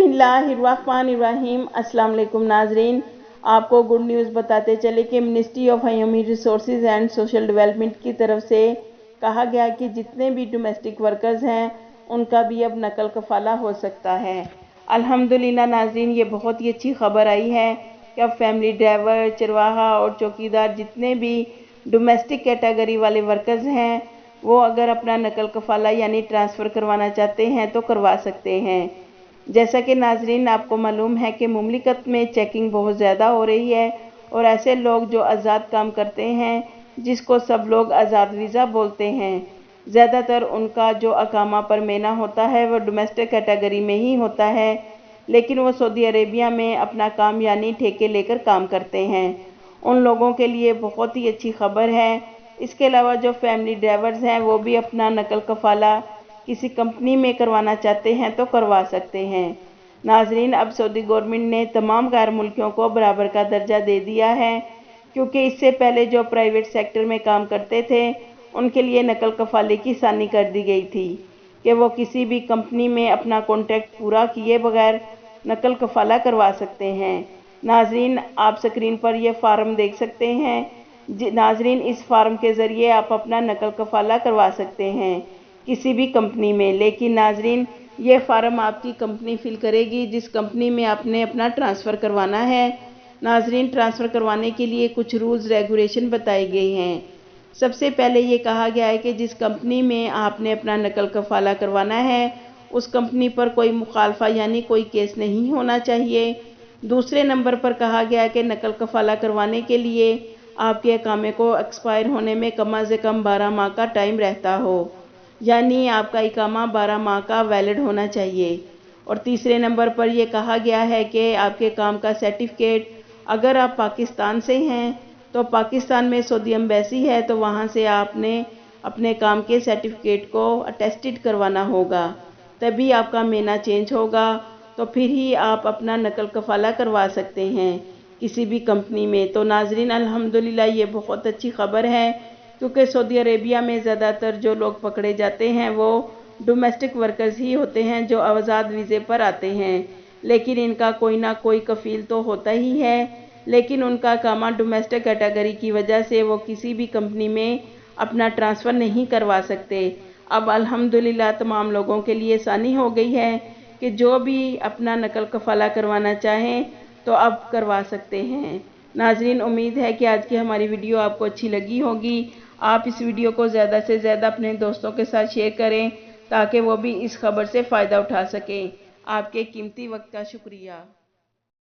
बिस्मिल्लाहिर्रहमानिर्रहीम। अस्सलाम वालेकुम नाजरीन, आपको गुड न्यूज़ बताते चले कि ministry of human resources and social development की तरफ से कहा गया कि जितने भी डोमेस्टिक वर्कर्स हैं उनका भी अब नकल कफाला हो सकता है। अल्हम्दुलिल्लाह नाजरीन, ये बहुत ही अच्छी खबर आई है कि अब फैमिली ड्राइवर, चरवाहा और चौकीदार जितने भी डोमेस्टिक कैटेगरी वाले वर्कर्स हैं वो अगर अपना नकल कफाला यानी ट्रांसफ़र करवाना चाहते हैं तो करवा सकते हैं। जैसा कि नाजरीन आपको मालूम है कि मुमलिकत में चेकिंग बहुत ज़्यादा हो रही है और ऐसे लोग जो आज़ाद काम करते हैं, जिसको सब लोग आज़ाद वीज़ा बोलते हैं, ज़्यादातर उनका जो अकामा पर मेना होता है वो डोमेस्टिक कैटेगरी में ही होता है, लेकिन वो सऊदी अरेबिया में अपना काम यानी ठेके लेकर काम करते हैं। उन लोगों के लिए बहुत ही अच्छी खबर है। इसके अलावा जो फैमिली ड्राइवर्स हैं वो भी अपना नकल कफाला किसी कंपनी में करवाना चाहते हैं तो करवा सकते हैं। नाजरीन, अब सऊदी गवर्नमेंट ने तमाम गैर मुल्कियों को बराबर का दर्जा दे दिया है, क्योंकि इससे पहले जो प्राइवेट सेक्टर में काम करते थे उनके लिए नकल कफाले की आसानी कर दी गई थी कि वो किसी भी कंपनी में अपना कॉन्ट्रैक्ट पूरा किए बगैर नकल कफाला करवा सकते हैं। नाजरीन, आप स्क्रीन पर यह फार्म देख सकते हैं। नाजरीन, इस फार्म के ज़रिए आप अपना नकल कफाला करवा सकते हैं किसी भी कंपनी में, लेकिन नाजरीन ये फार्म आपकी कंपनी फिल करेगी जिस कंपनी में आपने अपना ट्रांसफ़र करवाना है। नाजरीन, ट्रांसफ़र करवाने के लिए कुछ रूल्स रेगुलेशन बताए गए हैं। सबसे पहले ये कहा गया है कि जिस कंपनी में आपने अपना नकल कफाला करवाना है उस कंपनी पर कोई मुखालफा यानी कोई केस नहीं होना चाहिए। दूसरे नंबर पर कहा गया है कि नकल कफाला करवाने के लिए आपके अकामे को एक्सपायर होने में कम से कम 12 माह का टाइम रहता हो, यानी आपका इकामा 12 माह का वैलिड होना चाहिए। और तीसरे नंबर पर यह कहा गया है कि आपके काम का सर्टिफिकेट, अगर आप पाकिस्तान से हैं तो पाकिस्तान में सऊदी एम्बेसी है तो वहाँ से आपने अपने काम के सर्टिफिकेट को अटेस्टेड करवाना होगा, तभी आपका मेना चेंज होगा, तो फिर ही आप अपना नकल कफाला करवा सकते हैं किसी भी कंपनी में। तो नाजरीन, अल्हम्दुलिल्लाह ये बहुत अच्छी खबर है, क्योंकि सऊदी अरेबिया में ज़्यादातर जो लोग पकड़े जाते हैं वो डोमेस्टिक वर्कर्स ही होते हैं जो आज़ाद वीज़े पर आते हैं, लेकिन इनका कोई ना कोई कफ़ील तो होता ही है, लेकिन उनका कामा डोमेस्टिक कैटेगरी की वजह से वो किसी भी कंपनी में अपना ट्रांसफ़र नहीं करवा सकते। अब अल्हम्दुलिल्लाह तमाम लोगों के लिए आसानी हो गई है कि जो भी अपना नकल कफाला करवाना चाहें तो अब करवा सकते हैं। नाजरीन, उम्मीद है कि आज की हमारी वीडियो आपको अच्छी लगी होगी। आप इस वीडियो को ज़्यादा से ज़्यादा अपने दोस्तों के साथ शेयर करें ताकि वो भी इस खबर से फ़ायदा उठा सकें। आपके कीमती वक्त का शुक्रिया।